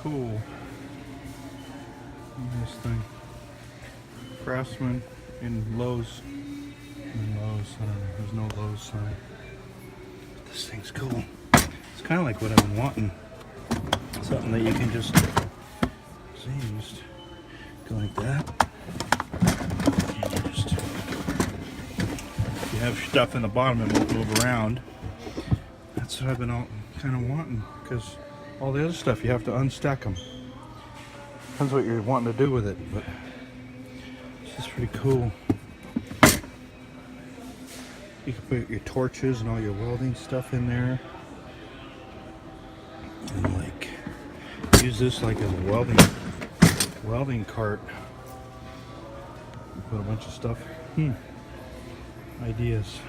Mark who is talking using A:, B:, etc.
A: cool. This thing. Craftsman in Lowe's. In Lowe's, I don't know, there's no Lowe's sign. This thing's cool. It's kind of like what I've been wanting. Something that you can just, see, just go like that. And you just, if you have stuff in the bottom, it won't move around. That's what I've been all kind of wanting, because all the other stuff you have to unstack them. Depends what you're wanting to do with it, but this is pretty cool. You can put your torches and all your welding stuff in there, and like use this like as a welding cart. Put a bunch of stuff. Ideas.